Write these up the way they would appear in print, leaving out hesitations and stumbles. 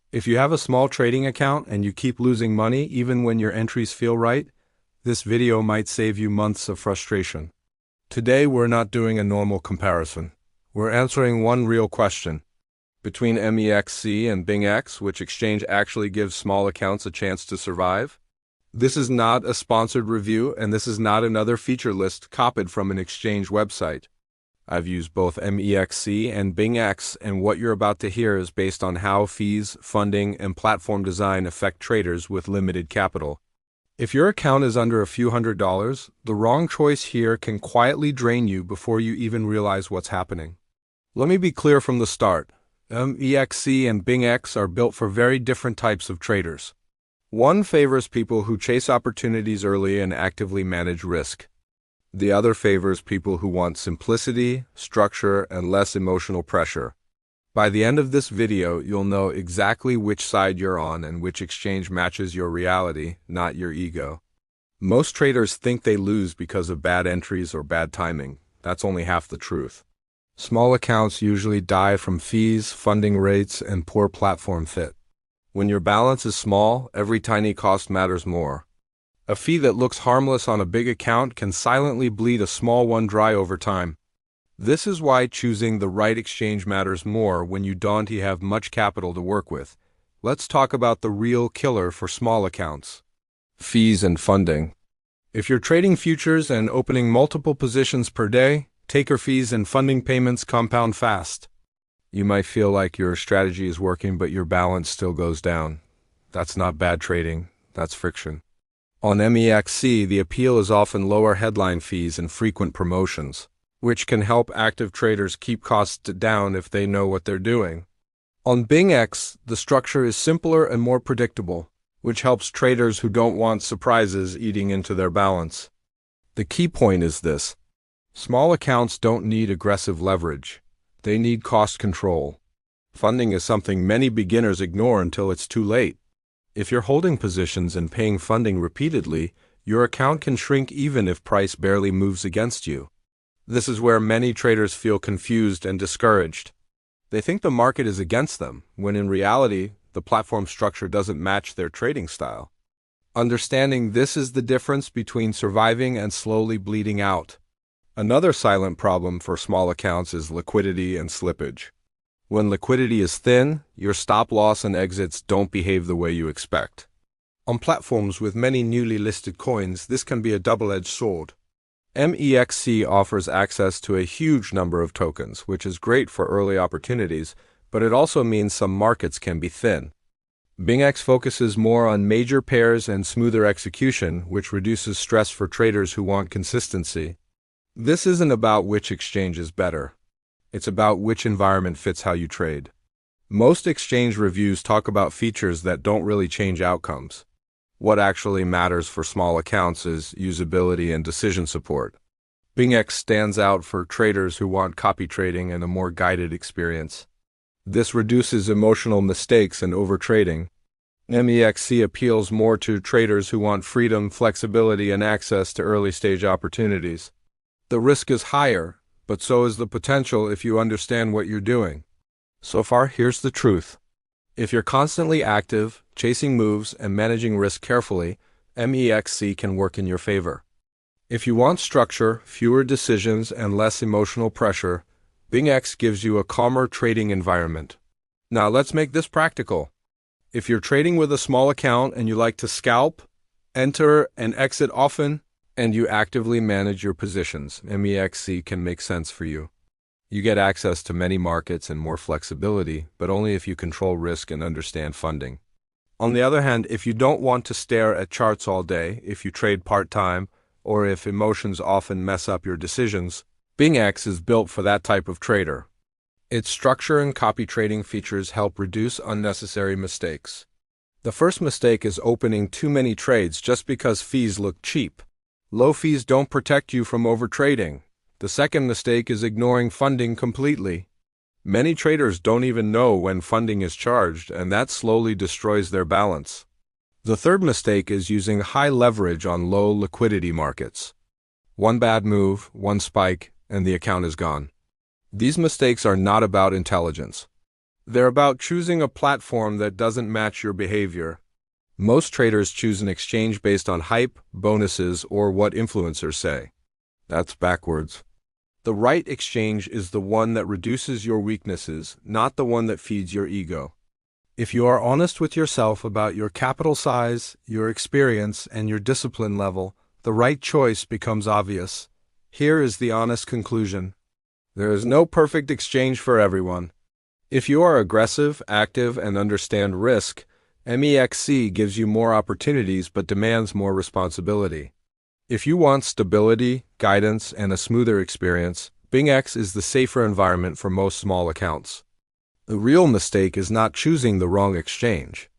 If you have a small trading account and you keep losing money even when your entries feel right, this video might save you months of frustration. Today we're not doing a normal comparison. We're answering one real question. Between MEXC and BingX, which exchange actually gives small accounts a chance to survive? This is not a sponsored review, and this is not another feature list copied from an exchange website. I've used both MEXC and BingX, and what you're about to hear is based on how fees, funding, and platform design affect traders with limited capital. If your account is under a few $100s, the wrong choice here can quietly drain you before you even realize what's happening. Let me be clear from the start. MEXC and BingX are built for very different types of traders. One favors people who chase opportunities early and actively manage risk. The other favors people who want simplicity, structure, and less emotional pressure. By the end of this video, you'll know exactly which side you're on and which exchange matches your reality, not your ego. Most traders think they lose because of bad entries or bad timing. That's only half the truth. Small accounts usually die from fees, funding rates, and poor platform fit. When your balance is small, every tiny cost matters more. A fee that looks harmless on a big account can silently bleed a small one dry over time. This is why choosing the right exchange matters more when you don't have much capital to work with. Let's talk about the real killer for small accounts. Fees and funding. If you're trading futures and opening multiple positions per day, taker fees and funding payments compound fast. You might feel like your strategy is working, but your balance still goes down. That's not bad trading, that's friction. On MEXC, the appeal is often lower headline fees and frequent promotions, which can help active traders keep costs down if they know what they're doing. On BingX, the structure is simpler and more predictable, which helps traders who don't want surprises eating into their balance. The key point is this. Small accounts don't need aggressive leverage. They need cost control. Funding is something many beginners ignore until it's too late. If you're holding positions and paying funding repeatedly, your account can shrink even if price barely moves against you. This is where many traders feel confused and discouraged. They think the market is against them, when in reality, the platform structure doesn't match their trading style. Understanding this is the difference between surviving and slowly bleeding out. Another silent problem for small accounts is liquidity and slippage. When liquidity is thin, your stop loss and exits don't behave the way you expect. On platforms with many newly listed coins, this can be a double-edged sword. MEXC offers access to a huge number of tokens, which is great for early opportunities, but it also means some markets can be thin. BingX focuses more on major pairs and smoother execution, which reduces stress for traders who want consistency. This isn't about which exchange is better. It's about which environment fits how you trade. Most exchange reviews talk about features that don't really change outcomes. What actually matters for small accounts is usability and decision support. BingX stands out for traders who want copy trading and a more guided experience. This reduces emotional mistakes and overtrading. MEXC appeals more to traders who want freedom, flexibility, and access to early-stage opportunities. The risk is higher, but so is the potential if you understand what you're doing. So far, here's the truth. If you're constantly active, chasing moves, and managing risk carefully, MEXC can work in your favor. If you want structure, fewer decisions, and less emotional pressure, BingX gives you a calmer trading environment. Now let's make this practical. If you're trading with a small account and you like to scalp, enter, and exit often, and you actively manage your positions, MEXC can make sense for you. You get access to many markets and more flexibility, but only if you control risk and understand funding. On the other hand, if you don't want to stare at charts all day, if you trade part-time, or if emotions often mess up your decisions, BingX is built for that type of trader. Its structure and copy trading features help reduce unnecessary mistakes. The first mistake is opening too many trades just because fees look cheap. Low fees don't protect you from overtrading. The second mistake is ignoring funding completely. Many traders don't even know when funding is charged, and that slowly destroys their balance. The third mistake is using high leverage on low liquidity markets. One bad move, one spike, and the account is gone. These mistakes are not about intelligence. They're about choosing a platform that doesn't match your behavior. Most traders choose an exchange based on hype, bonuses, or what influencers say. That's backwards. The right exchange is the one that reduces your weaknesses, not the one that feeds your ego. If you are honest with yourself about your capital size, your experience, and your discipline level, the right choice becomes obvious. Here is the honest conclusion. There is no perfect exchange for everyone. If you are aggressive, active, and understand risk, MEXC gives you more opportunities but demands more responsibility. If you want stability, guidance, and a smoother experience, BingX is the safer environment for most small accounts. The real mistake is not choosing the wrong exchange.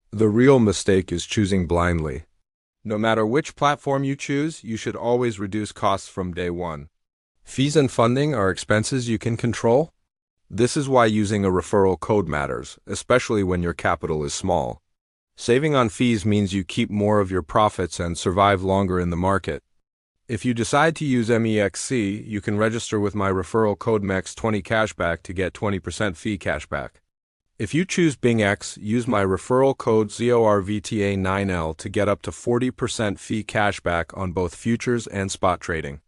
The real mistake is choosing blindly. No matter which platform you choose, you should always reduce costs from day one. Fees and funding are expenses you can control. This is why using a referral code matters, especially when your capital is small. Saving on fees means you keep more of your profits and survive longer in the market. If you decide to use MEXC, you can register with my referral code MEXC20 cashback to get 20% fee cashback. If you choose BingX, use my referral code ZORVTA9L to get up to 40% fee cashback on both futures and spot trading.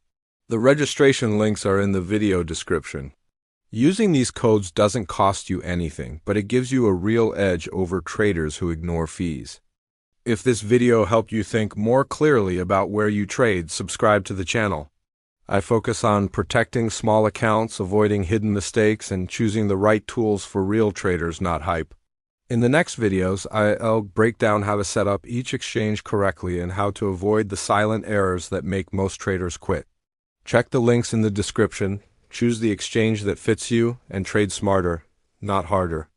The registration links are in the video description. Using these codes doesn't cost you anything, but it gives you a real edge over traders who ignore fees. If this video helped you think more clearly about where you trade, subscribe to the channel. I focus on protecting small accounts, avoiding hidden mistakes, and choosing the right tools for real traders, not hype. In the next videos, I'll break down how to set up each exchange correctly and how to avoid the silent errors that make most traders quit. Check the links in the description. Choose the exchange that fits you and trade smarter, not harder.